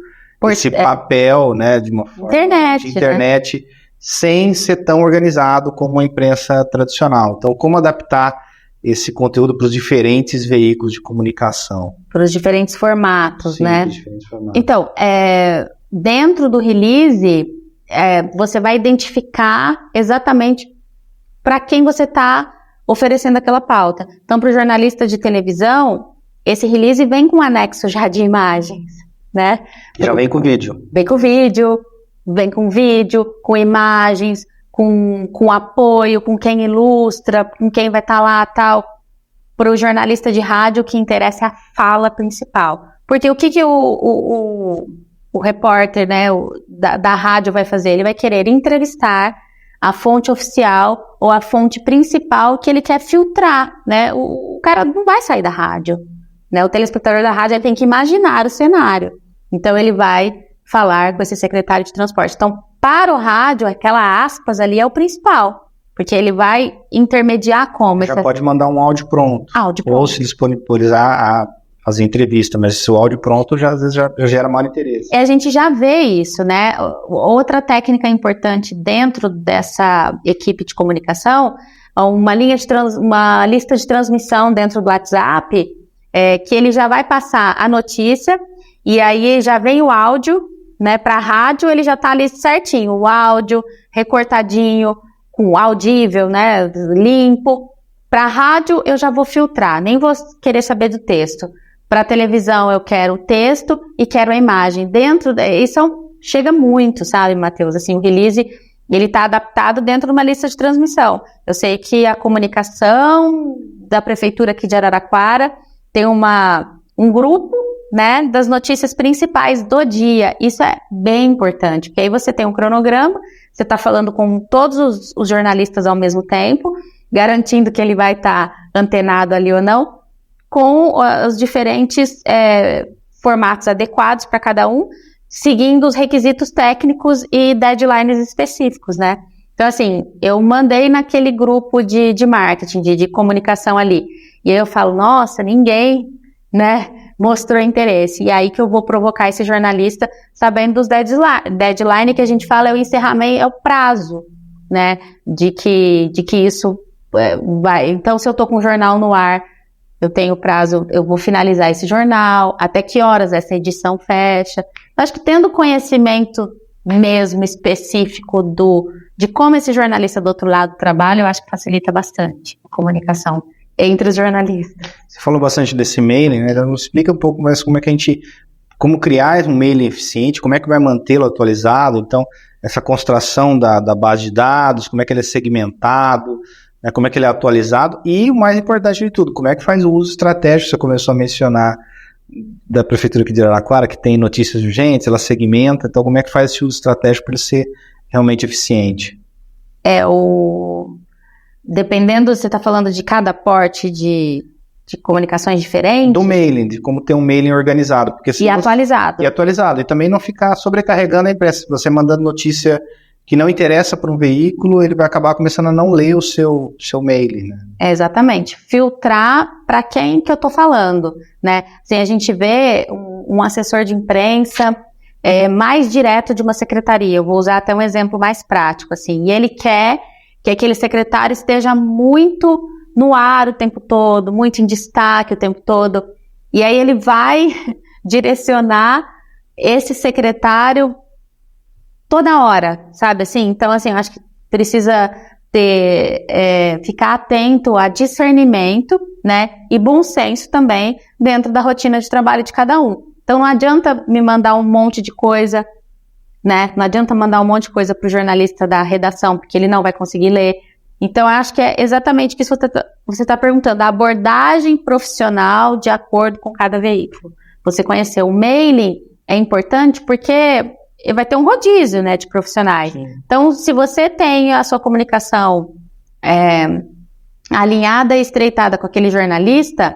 esse papel, né, de uma forma de internet, né? Sem ser tão organizado como a imprensa tradicional. Então, como adaptar esse conteúdo para os diferentes veículos de comunicação. Para os diferentes formatos, Sim, né? Diferentes formatos. Então, dentro do release, você vai identificar exatamente para quem você está oferecendo aquela pauta. Então, para o jornalista de televisão, esse release vem com um anexo já de imagens, né? Já vem com vídeo. Vem com vídeo, com imagens, com apoio, com quem ilustra, com quem vai estar lá, tal. Para o jornalista de rádio, o que interessa é a fala principal. Porque o que o repórter, né, da rádio vai fazer? Ele vai querer entrevistar a fonte oficial ou a fonte principal que ele quer filtrar, né? O cara não vai sair da rádio, né? O telespectador da rádio ele tem que imaginar o cenário. Então, ele vai falar com esse secretário de transporte. Então, para o rádio, aquela aspas ali é o principal, porque ele vai intermediar como? Já pode mandar um áudio pronto. Ou se disponibilizar a fazer entrevista, mas se o áudio pronto, às vezes já gera maior interesse. A gente já vê isso, né? Outra técnica importante dentro dessa equipe de comunicação, uma lista de transmissão dentro do WhatsApp, que ele já vai passar a notícia, e aí já vem o áudio, né, para a rádio, ele já está ali certinho, o áudio recortadinho, com audível, né, limpo. Para a rádio eu já vou filtrar, nem vou querer saber do texto. Para a televisão eu quero o texto e quero a imagem. Isso chega muito, sabe, Matheus? Assim, o release, ele está adaptado dentro de uma lista de transmissão. Eu sei que a comunicação da prefeitura aqui de Araraquara tem um grupo, né, das notícias principais do dia. Isso é bem importante, porque aí você tem um cronograma, você está falando com todos os jornalistas ao mesmo tempo, garantindo que ele vai estar antenado ali ou não, com os diferentes formatos adequados para cada um, seguindo os requisitos técnicos e deadlines específicos, né? Então, assim, eu mandei naquele grupo de marketing, de comunicação ali, e aí eu falo, nossa, ninguém, né, mostrou interesse. E aí que eu vou provocar esse jornalista sabendo dos deadline que a gente fala é o encerramento, é o prazo, né, de que isso vai. Então, se eu tô com o jornal no ar, eu tenho prazo, eu vou finalizar esse jornal, até que horas essa edição fecha. Eu acho que tendo conhecimento mesmo específico de como esse jornalista do outro lado trabalha, eu acho que facilita bastante a comunicação entre os jornalistas. Você falou bastante desse mailing, né? Então, explica um pouco mais como criar um mailing eficiente, como é que vai mantê-lo atualizado, então, essa construção da base de dados, como é que ele é segmentado, né? Como é que ele é atualizado, e o mais importante de tudo, como é que faz o uso estratégico, você começou a mencionar da Prefeitura aqui de Araraquara, que tem notícias urgentes, ela segmenta, então como é que faz esse uso estratégico para ele ser realmente eficiente? Dependendo, você está falando de cada porte de comunicações diferentes? Do mailing, de como ter um mailing organizado. Atualizado. E atualizado. E também não ficar sobrecarregando a imprensa. Você mandando notícia que não interessa para um veículo, ele vai acabar começando a não ler o seu mailing, né? Exatamente. Filtrar para quem que eu estou falando, né? Assim, a gente vê um assessor de imprensa mais direto de uma secretaria. Eu vou usar até um exemplo mais prático, assim. E ele quer que aquele secretário esteja muito no ar o tempo todo, muito em destaque o tempo todo. E aí ele vai direcionar esse secretário toda hora, sabe assim? Então, assim, eu acho que precisa ficar atento a discernimento, né? E bom senso também dentro da rotina de trabalho de cada um. Então, não adianta me mandar um monte de coisa, né? Não adianta mandar um monte de coisa para o jornalista da redação, porque ele não vai conseguir ler. Então, eu acho que é exatamente o que você está perguntando, a abordagem profissional de acordo com cada veículo. Você conhecer o mailing é importante porque vai ter um rodízio, né, de profissionais. Sim. Então, se você tem a sua comunicação alinhada e estreitada com aquele jornalista,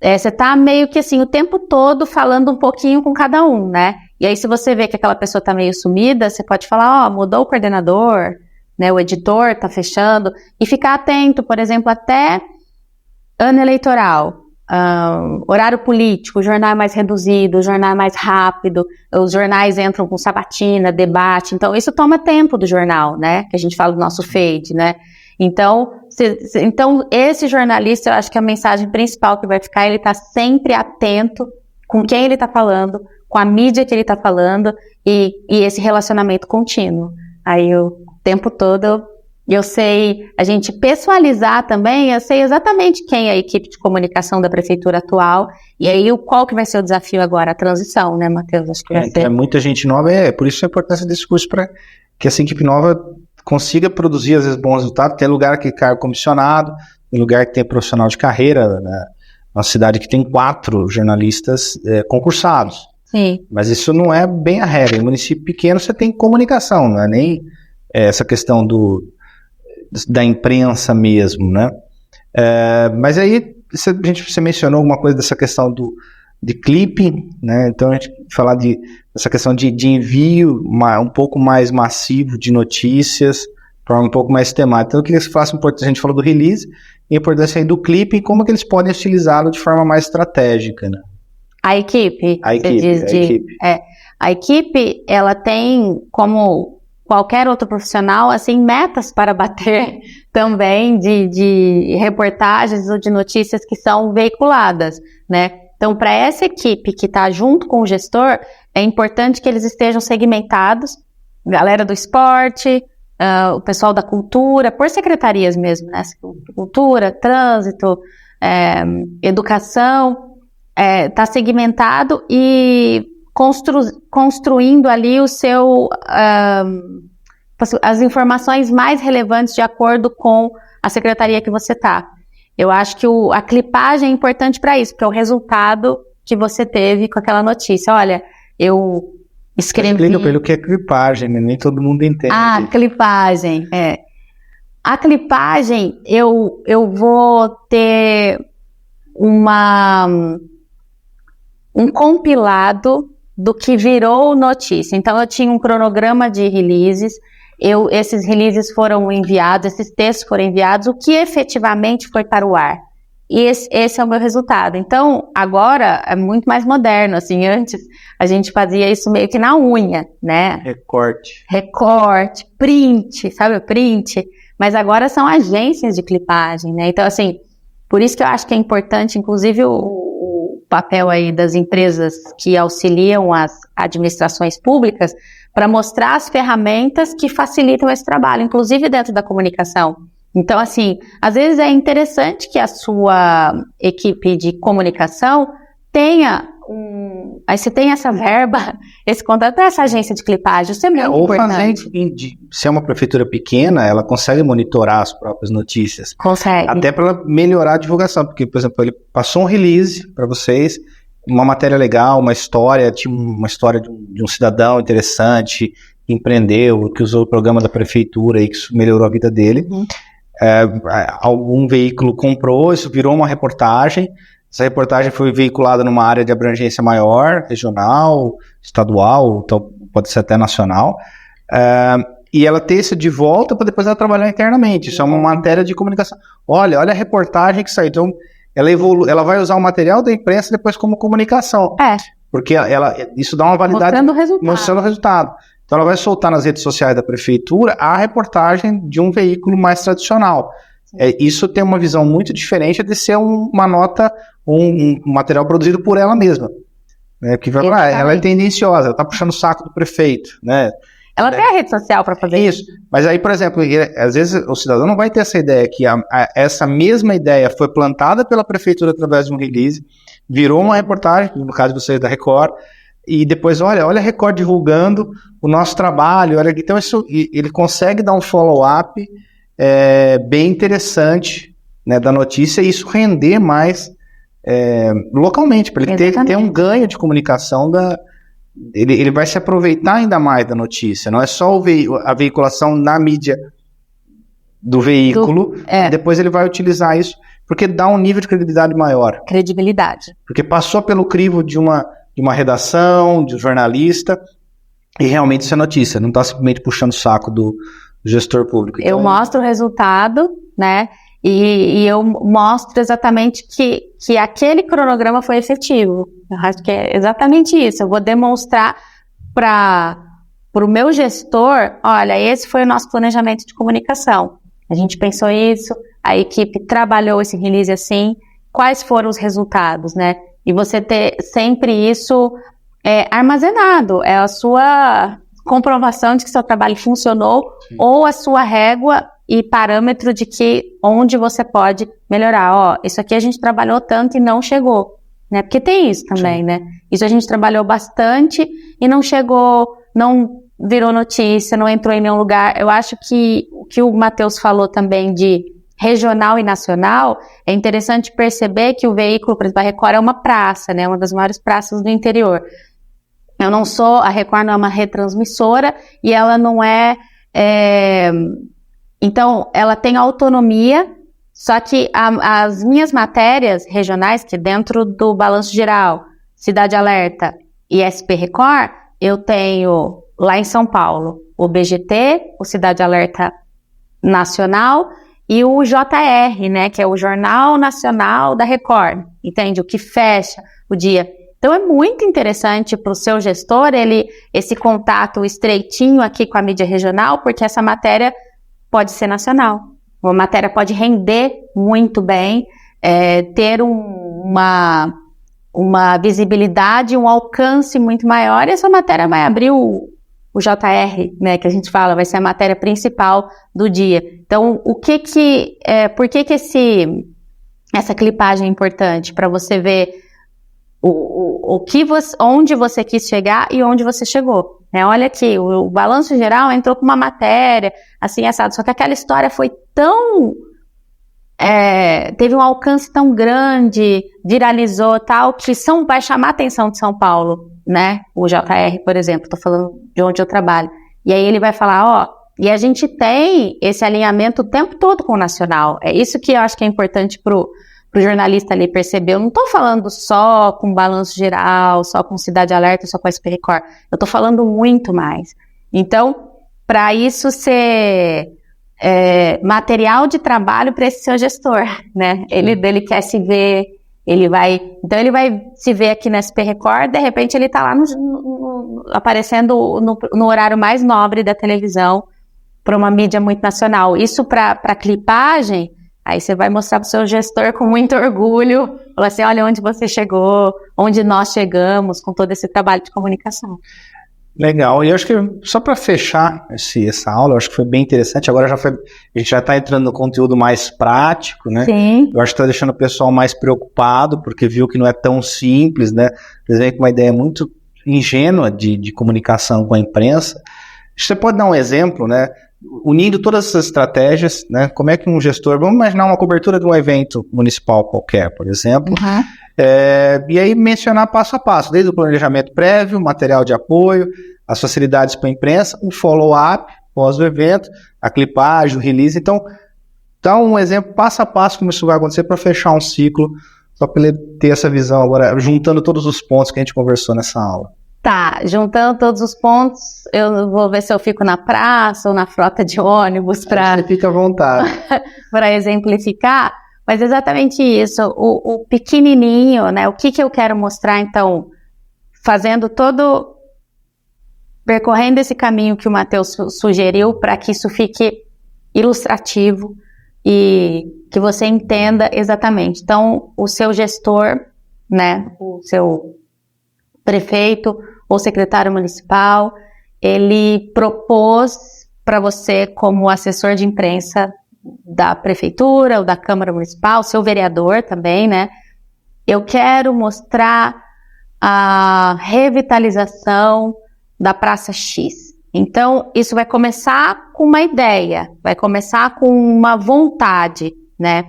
você está meio que assim, o tempo todo falando um pouquinho com cada um, né? E aí, se você vê que aquela pessoa está meio sumida, você pode falar, mudou o coordenador, né, o editor está fechando, e ficar atento, por exemplo, até ano eleitoral, horário político, o jornal é mais reduzido, o jornal é mais rápido, os jornais entram com sabatina, debate, então isso toma tempo do jornal, né, que a gente fala do nosso feed, né, Então, esse jornalista, eu acho que a mensagem principal que vai ficar, ele está sempre atento com quem ele está falando, com a mídia que ele está falando e esse relacionamento contínuo. Aí o tempo todo eu sei, a gente pessoalizar também, eu sei exatamente quem é a equipe de comunicação da prefeitura atual, e aí qual que vai ser o desafio agora? A transição, né, Matheus? Acho que vai ser. Muita gente nova, por isso a importância desse curso, para que essa equipe nova consiga produzir, às vezes, bons resultados. Tem lugar que cargo comissionado, tem lugar que tem profissional de carreira, né? Uma cidade que tem 4 jornalistas concursados. Sim. Mas isso não é bem a regra. Em município pequeno você tem comunicação, não é nem essa questão da imprensa mesmo, né? Mas aí você mencionou alguma coisa dessa questão de clipping, né? Então a gente falar dessa questão de envio um pouco mais massivo de notícias, para um pouco mais temática. Então eu queria que você falasse a gente falou do release, e a importância aí do clipping, como que eles podem utilizá-lo de forma mais estratégica, né? A equipe, a equipe, ela tem, como qualquer outro profissional, assim, metas para bater também de reportagens ou de notícias que são veiculadas, né? Então, para essa equipe que está junto com o gestor, é importante que eles estejam segmentados, galera do esporte, o pessoal da cultura, por secretarias mesmo, né? Cultura, trânsito, educação, tá segmentado e construindo ali o seu as informações mais relevantes de acordo com a secretaria que você tá. Eu acho que a clipagem é importante para isso, porque é o resultado que você teve com aquela notícia. Olha, eu escrevi... Explica pelo que é clipagem, né? Nem todo mundo entende. Clipagem, A clipagem, eu vou ter um compilado do que virou notícia. Então, eu tinha um cronograma de releases, esses releases foram enviados, esses textos foram enviados, o que efetivamente foi para o ar. E esse é o meu resultado. Então, agora é muito mais moderno, assim, antes a gente fazia isso meio que na unha, né? Recorte, print, sabe o print? Mas agora são agências de clipagem, né? Então, assim, por isso que eu acho que é importante, inclusive, o papel aí das empresas que auxiliam as administrações públicas para mostrar as ferramentas que facilitam esse trabalho, inclusive dentro da comunicação. Então, assim, às vezes é interessante que a sua equipe de comunicação tenha aí você tem essa verba, esse contrato, essa agência de clipagem, isso é muito importante. Se é uma prefeitura pequena, ela consegue monitorar as próprias notícias. Consegue. Até para melhorar a divulgação, porque, por exemplo, ele passou um release para vocês, uma matéria legal, uma história, tinha uma história de um cidadão interessante, que empreendeu, que usou o programa da prefeitura e que isso melhorou a vida dele. Algum veículo comprou, isso virou uma reportagem. Essa reportagem foi veiculada numa área de abrangência maior, regional, estadual, então pode ser até nacional, e ela ter isso de volta para depois ela trabalhar internamente. Isso é uma matéria de comunicação. Olha a reportagem que saiu. Então, ela vai usar o material da imprensa depois como comunicação. Porque isso dá uma validade... Mostrando o resultado. Então, ela vai soltar nas redes sociais da prefeitura a reportagem de um veículo mais tradicional. Isso tem uma visão muito diferente de ser uma nota, um material produzido por ela mesma. Né? Porque ela é tendenciosa, ela está puxando o saco do prefeito. Né? Ela tem a rede social para fazer isso. Mas aí, por exemplo, às vezes o cidadão não vai ter essa ideia que essa mesma ideia foi plantada pela prefeitura através de um release, virou uma reportagem, no caso de vocês da Record, e depois, olha a Record divulgando o nosso trabalho. Então, ele consegue dar um follow-up bem interessante, né, da notícia, e isso render mais localmente, para ele ter um ganho de comunicação ele vai se aproveitar ainda mais da notícia, não é só a veiculação na mídia do veículo, depois ele vai utilizar isso, porque dá um nível de credibilidade maior. Porque passou pelo crivo de uma redação, de um jornalista, e realmente isso é notícia, não está simplesmente puxando o saco do gestor público. Então, eu mostro o resultado, né? E eu mostro exatamente que aquele cronograma foi efetivo. Eu acho que é exatamente isso. Eu vou demonstrar para o meu gestor, olha, esse foi o nosso planejamento de comunicação. a gente pensou isso, a equipe trabalhou esse release assim, quais foram os resultados, né? E você ter sempre isso armazenado, é a sua comprovação de que seu trabalho funcionou, sim, ou a sua régua e parâmetro de que onde você pode melhorar. Ó, isso aqui a gente trabalhou tanto e não chegou, né? Porque tem isso também, sim, né? Isso a gente trabalhou bastante e não chegou, não virou notícia, não entrou em nenhum lugar. Eu acho que o que o Matheus falou também de regional e nacional, é interessante perceber que o veículo, por exemplo, a Record é uma praça, né? Uma das maiores praças do interior. A Record não é uma retransmissora e ela não então, ela tem autonomia, só que as minhas matérias regionais, que dentro do Balanço Geral, Cidade Alerta e SP Record, eu tenho lá em São Paulo o BGT, o Cidade Alerta Nacional e o JR, né, que é o Jornal Nacional da Record, entende? O que fecha o dia. Então é muito interessante para o seu gestor esse contato estreitinho aqui com a mídia regional, porque essa matéria pode ser nacional. Uma matéria pode render muito bem, ter uma visibilidade, um alcance muito maior, e essa matéria vai abrir o JR, né, que a gente fala, vai ser a matéria principal do dia. Então, por que essa clipagem é importante? Para você ver onde você quis chegar e onde você chegou. Né? Olha aqui, o Balanço Geral entrou com uma matéria, assim, assado, só que aquela história foi teve um alcance tão grande, viralizou tal, que vai chamar a atenção de São Paulo, né? O JR, por exemplo, tô falando de onde eu trabalho. E aí ele vai falar, e a gente tem esse alinhamento o tempo todo com o nacional. É isso que eu acho que é importante pro jornalista ali perceber. Eu não tô falando só com Balanço Geral, só com Cidade Alerta, só com a SP Record. Eu tô falando muito mais. Então, para isso ser material de trabalho para esse seu gestor, né? Ele quer se ver, ele vai se ver aqui na SP Record, de repente ele tá lá aparecendo no horário mais nobre da televisão para uma mídia muito nacional. Isso para clipagem, aí você vai mostrar para o seu gestor com muito orgulho, falar assim, olha onde você chegou, onde nós chegamos com todo esse trabalho de comunicação. Legal, e eu acho que só para fechar essa aula, eu acho que foi bem interessante, agora a gente já está entrando no conteúdo mais prático, né? Sim. Eu acho que está deixando o pessoal mais preocupado, porque viu que não é tão simples, né? Por exemplo, uma ideia muito ingênua de comunicação com a imprensa. Você pode dar um exemplo, né? Unindo todas essas estratégias, né? Como é que um gestor, vamos imaginar uma cobertura de um evento municipal qualquer, por exemplo, e aí mencionar passo a passo, desde o planejamento prévio, material de apoio, as facilidades para a imprensa, o follow-up pós o evento, a clipagem, o release. Então, dá um exemplo passo a passo como isso vai acontecer para fechar um ciclo, só para ele ter essa visão agora, juntando todos os pontos que a gente conversou nessa aula. Tá, juntando todos os pontos, eu vou ver se eu fico na praça ou na frota de ônibus para... Fica à vontade. Para exemplificar, mas exatamente isso, o pequenininho, né, o que eu quero mostrar, então, percorrendo esse caminho que o Matheus sugeriu para que isso fique ilustrativo e que você entenda exatamente. Então, o seu gestor, né, o seu prefeito ou secretário municipal, ele propôs para você, como assessor de imprensa da prefeitura ou da Câmara Municipal, seu vereador também, né? Eu quero mostrar a revitalização da Praça X. Então, isso vai começar com uma ideia, vai começar com uma vontade, né?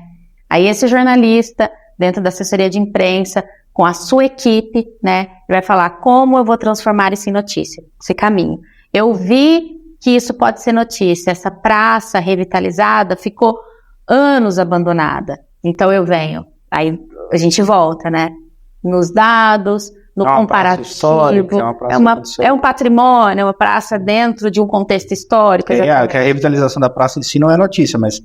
Aí esse jornalista, dentro da assessoria de imprensa, com a sua equipe, né, ele vai falar como eu vou transformar isso em notícia, esse caminho. Eu vi que isso pode ser notícia, essa praça revitalizada ficou anos abandonada, então eu venho, aí a gente volta, né, nos dados, no comparativo, é um patrimônio, é uma praça dentro de um contexto histórico. Que a revitalização da praça em si não é notícia, mas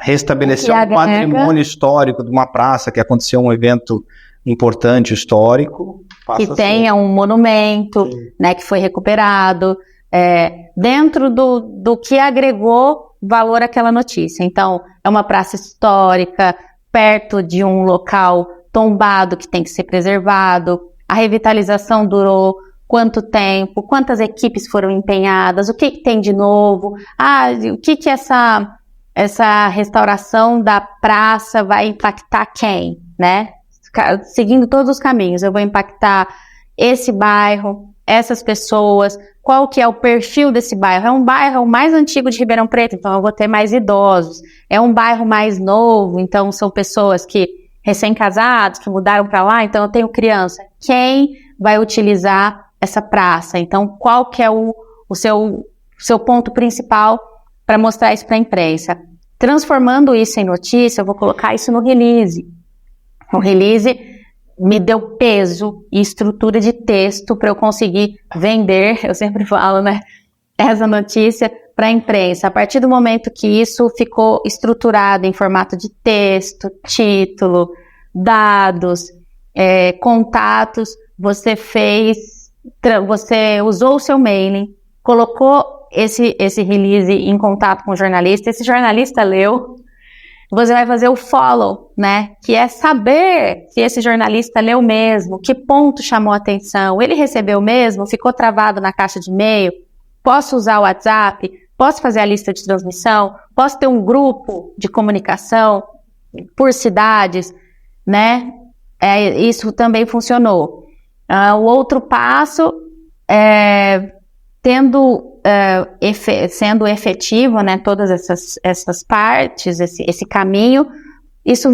restabelecer um patrimônio histórico de uma praça que aconteceu um evento importante histórico. Que tenha um monumento, né, que foi recuperado, dentro do que agregou valor àquela notícia. Então, é uma praça histórica, perto de um local tombado que tem que ser preservado, a revitalização durou quanto tempo, quantas equipes foram empenhadas, o que tem de novo, o que essa restauração da praça vai impactar quem, né? Seguindo todos os caminhos, eu vou impactar esse bairro, essas pessoas, qual que é o perfil desse bairro? É um bairro mais antigo de Ribeirão Preto, então eu vou ter mais idosos. É um bairro mais novo, então são pessoas que recém-casados, que mudaram para lá, então eu tenho criança. Quem vai utilizar essa praça? Então, qual que é o seu ponto principal para mostrar isso para a imprensa? Transformando isso em notícia, eu vou colocar isso no release. O release me deu peso e estrutura de texto para eu conseguir vender, eu sempre falo, né, essa notícia para a imprensa. A partir do momento que isso ficou estruturado em formato de texto, título, dados, contatos, você usou o seu mailing, colocou esse release em contato com o jornalista, esse jornalista leu, você vai fazer o follow, né? Que é saber se esse jornalista leu mesmo, que ponto chamou a atenção, ele recebeu mesmo, ficou travado na caixa de e-mail, posso usar o WhatsApp, posso fazer a lista de transmissão, posso ter um grupo de comunicação por cidades, né? Isso também funcionou. O outro passo é sendo efetivo, né, todas essas partes, esse caminho, isso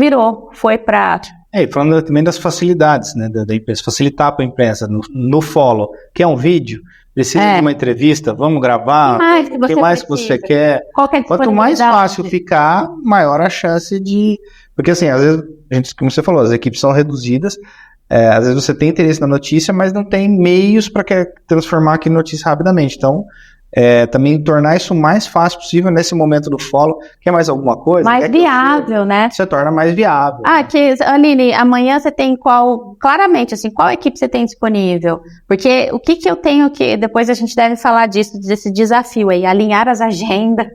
foi prático. E falando também das facilidades, né, da imprensa, facilitar para a imprensa no follow, quer um vídeo, precisa de uma entrevista, vamos gravar, o que mais que você quer. Quanto mais fácil ficar, maior a chance de... Porque assim, às vezes, como você falou, as equipes são reduzidas, às vezes você tem interesse na notícia, mas não tem meios para transformar aquilo em notícia rapidamente. Então, também tornar isso o mais fácil possível nesse momento do follow. Quer mais alguma coisa? Mais viável, né? Você torna mais viável. Aline, amanhã você tem claramente, assim, qual equipe você tem disponível? Porque o que eu tenho que, depois a gente deve falar desse desafio aí, alinhar as agendas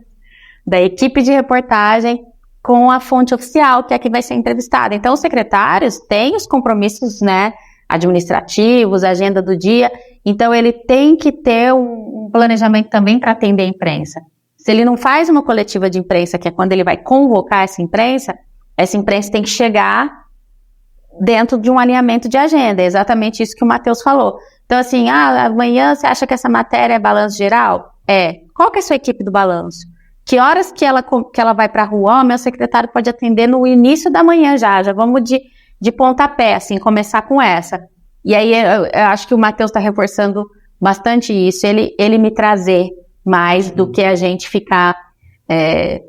da equipe de reportagem com a fonte oficial, que é que vai ser entrevistada. Então, os secretários têm os compromissos, né, administrativos, a agenda do dia, então ele tem que ter um planejamento também para atender a imprensa. Se ele não faz uma coletiva de imprensa, que é quando ele vai convocar essa imprensa tem que chegar dentro de um alinhamento de agenda, é exatamente isso que o Matheus falou. Então, assim, amanhã você acha que essa matéria é balanço geral? Qual que é a sua equipe do balanço? Que horas que ela vai para a rua? O meu secretário pode atender no início da manhã já vamos de pontapé, assim, começar com essa. E aí eu acho que o Matheus está reforçando bastante isso, ele me trazer mais do que a gente ficar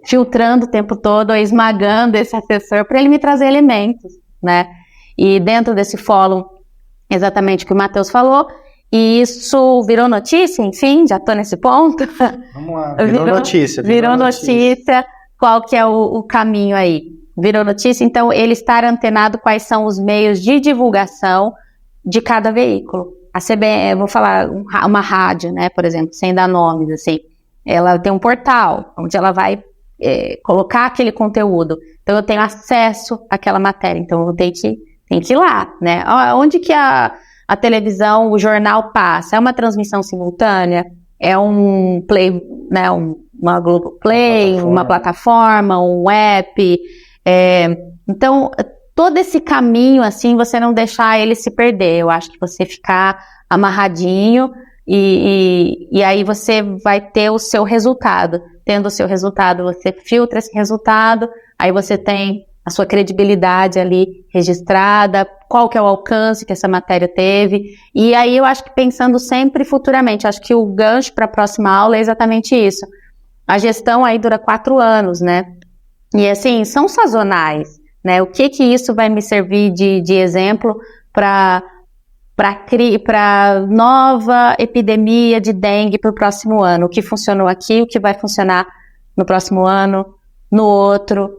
filtrando o tempo todo, ou esmagando esse assessor, para ele me trazer elementos, né? E dentro desse fórum, exatamente o que o Matheus falou, e isso virou notícia, enfim, já estou nesse ponto. Vamos lá, virou notícia. Virou notícia, qual que é o caminho aí? Virou notícia, então ele estar antenado quais são os meios de divulgação de cada veículo. A CBN, eu vou falar uma rádio, né, por exemplo, sem dar nomes, assim, ela tem um portal onde ela vai colocar aquele conteúdo. Então eu tenho acesso àquela matéria, então eu tenho que ir lá, né? Onde que a televisão, o jornal passa? É uma transmissão simultânea? É um play, né, uma Globoplay, uma plataforma, um app? Então, todo esse caminho, assim, você não deixar ele se perder. Eu acho que você ficar amarradinho e aí você vai ter o seu resultado. Tendo o seu resultado, você filtra esse resultado, aí você tem a sua credibilidade ali registrada, qual que é o alcance que essa matéria teve. E aí eu acho que pensando sempre futuramente, acho que o gancho para a próxima aula é exatamente isso. A gestão aí dura 4 anos, né? E assim, são sazonais, né? O que isso vai me servir de exemplo para nova epidemia de dengue para o próximo ano? O que funcionou aqui, o que vai funcionar no próximo ano, no outro,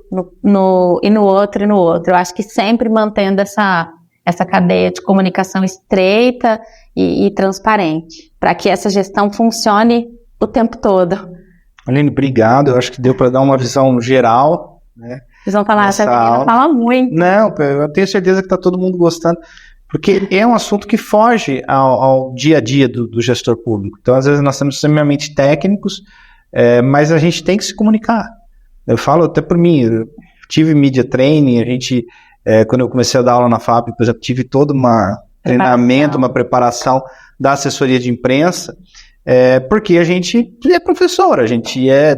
e no outro. Eu acho que sempre mantendo essa cadeia de comunicação estreita e transparente, para que essa gestão funcione o tempo todo. Aline, obrigado. Eu acho que deu para dar uma visão geral, né? Vocês vão falar, essa menina fala muito. Não, eu tenho certeza que está todo mundo gostando, porque é um assunto que foge ao dia a dia do gestor público. Então, às vezes, nós somos extremamente técnicos, mas a gente tem que se comunicar. Eu falo até por mim, eu tive media training, quando eu comecei a dar aula na FAP, por exemplo, tive todo treinamento, uma preparação da assessoria de imprensa, porque a gente é professor, a gente é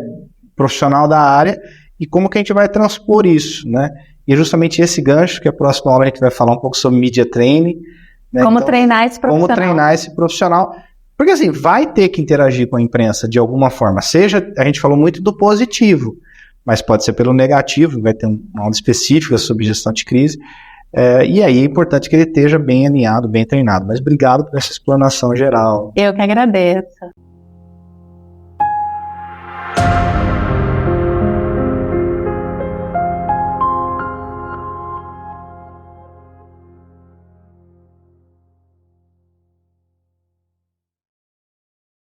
profissional da área, e como que a gente vai transpor isso, né? E é justamente esse gancho, que a próxima aula a gente vai falar um pouco sobre media training. Né? Como treinar esse profissional. Como treinar esse profissional. Porque assim, vai ter que interagir com a imprensa de alguma forma. Seja, a gente falou muito do positivo, mas pode ser pelo negativo, vai ter uma aula específica sobre gestão de crise. E aí é importante que ele esteja bem alinhado, bem treinado. Mas obrigado por essa explanação geral. Eu que agradeço.